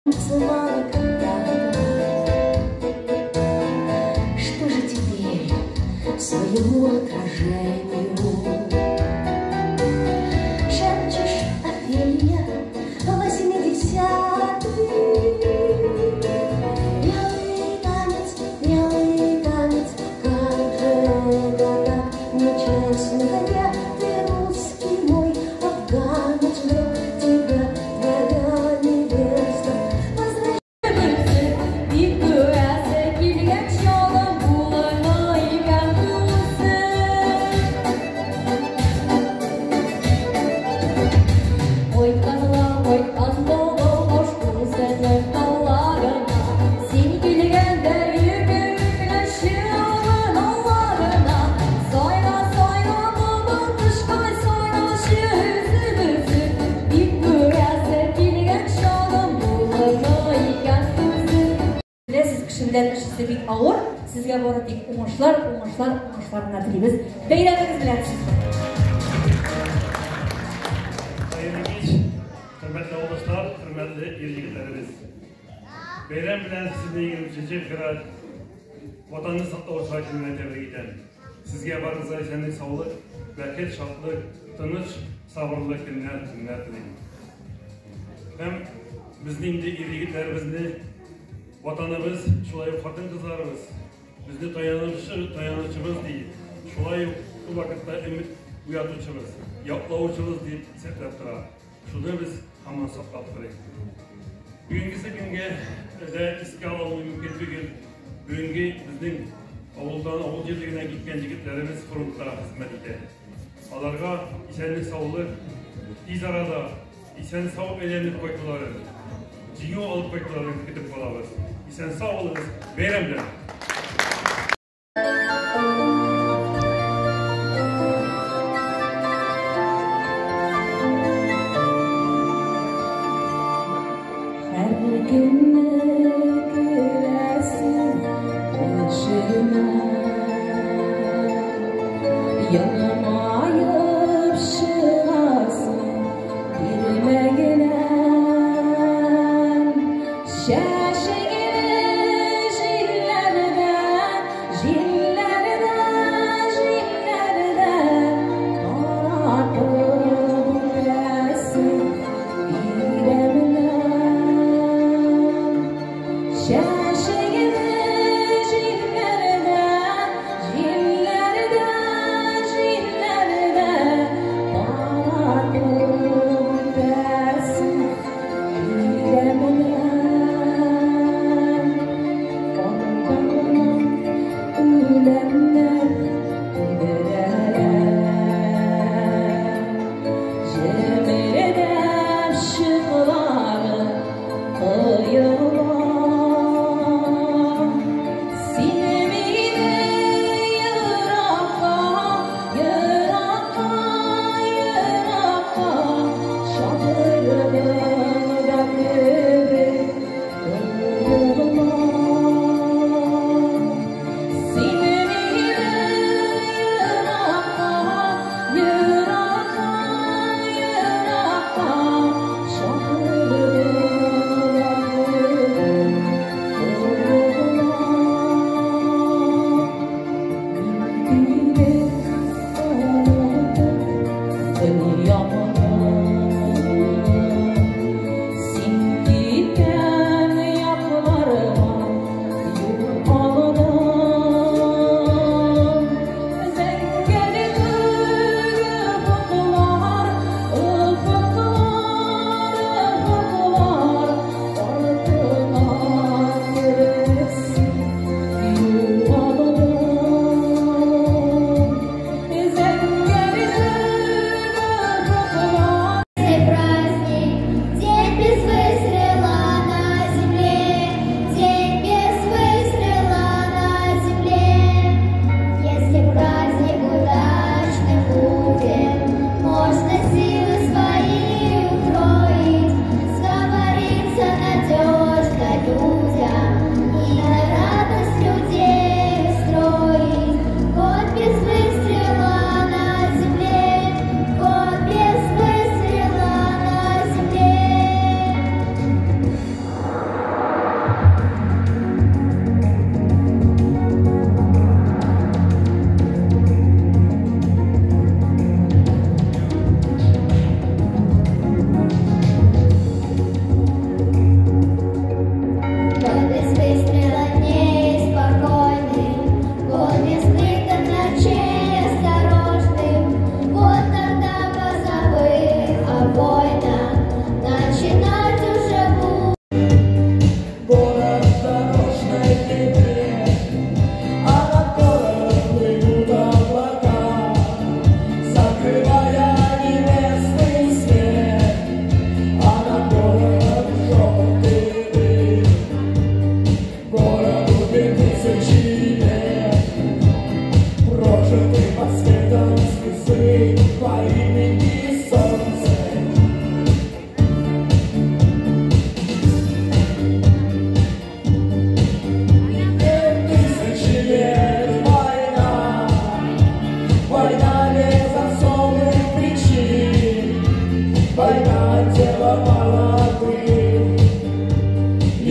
Что же теперь своему отражению шепчешь, Офелия, 80-й? Белый танец, как же это так нечестно, я, ты русский мой афганец, вдруг тебя твоя невеста. Işısı bir ağır, sizge bu arada uğuşlarına dilimiz. Beyleriniz bilersiniz. Sayın Geç, hürmetli oğuzlar, hürmetli ilgilerimiz. Beyler bilen sizinle ilgili çeçek kırar, vatanını saklağı sakininden tebrik eden. Sizge barınıza esenlik, sağlık, bereket, şartlık, tınış, sabırlık günler dileyim. Hem bizning de ilgilerimizni vatanımız, şulay kadın kızlarımız, bizni tayanışımız değil, şulay bu vakitte ümit uyatıcımız, yaklavucumuz deyip setlep durar. Şunu biz hemen saklap durayız. Bugünkisi günge de iske alalım mümkün bir gün, bugünkü bizning avul yerliğine gitken yigitlerimiz frontta hizmet eder. Alarga isenlik sağlık, iz arada, isen sağ elenip koyduları, Cino alıp koydularını gidip kalabız. Sen sağ olunuz, beylemler. Her gün gülersin başıma, yanıma yapışarsın bilmegine.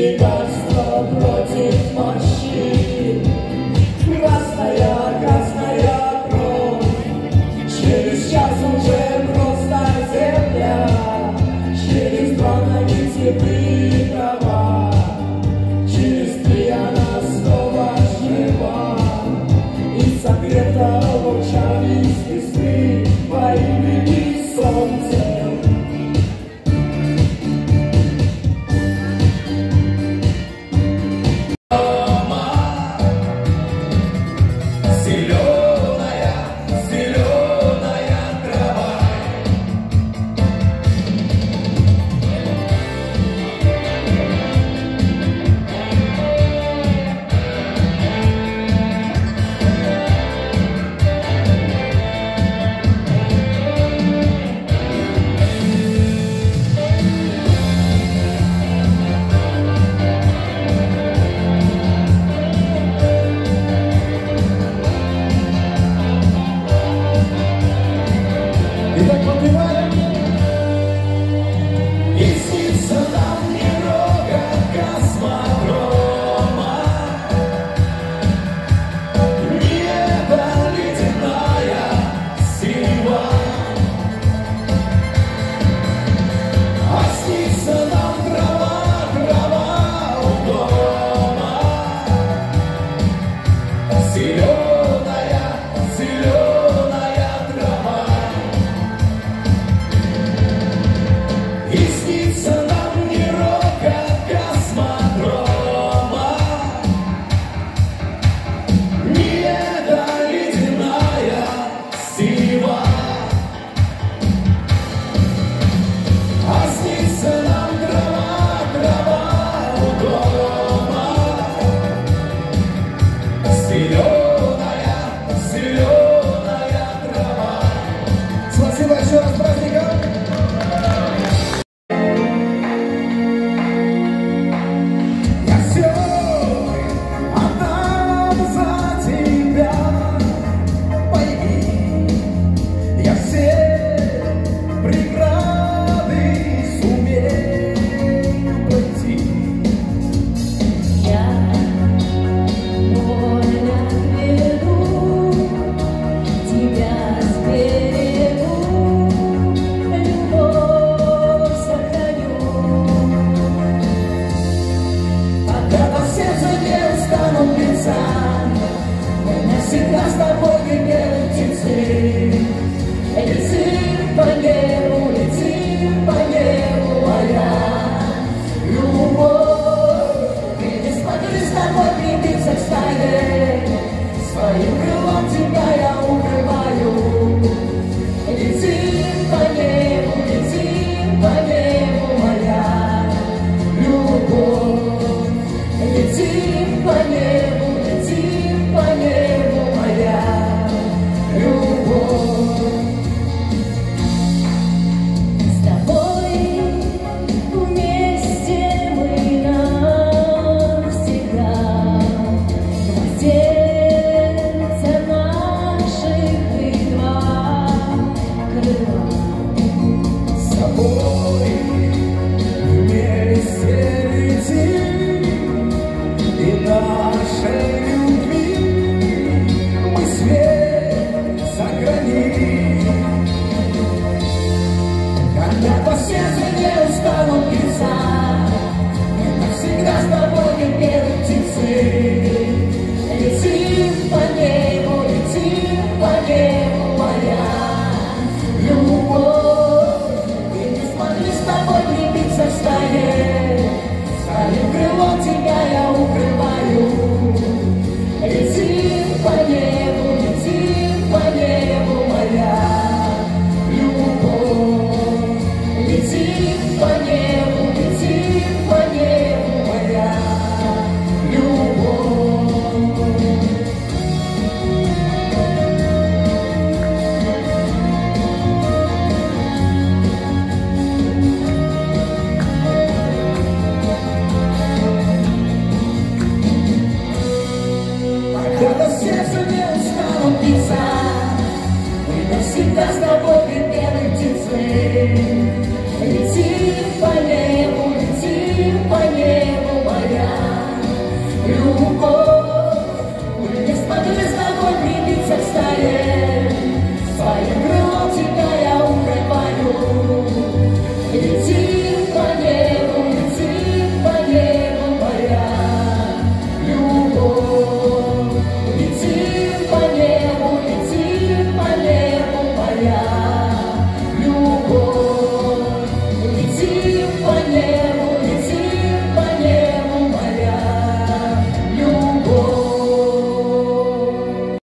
Единство против мощи.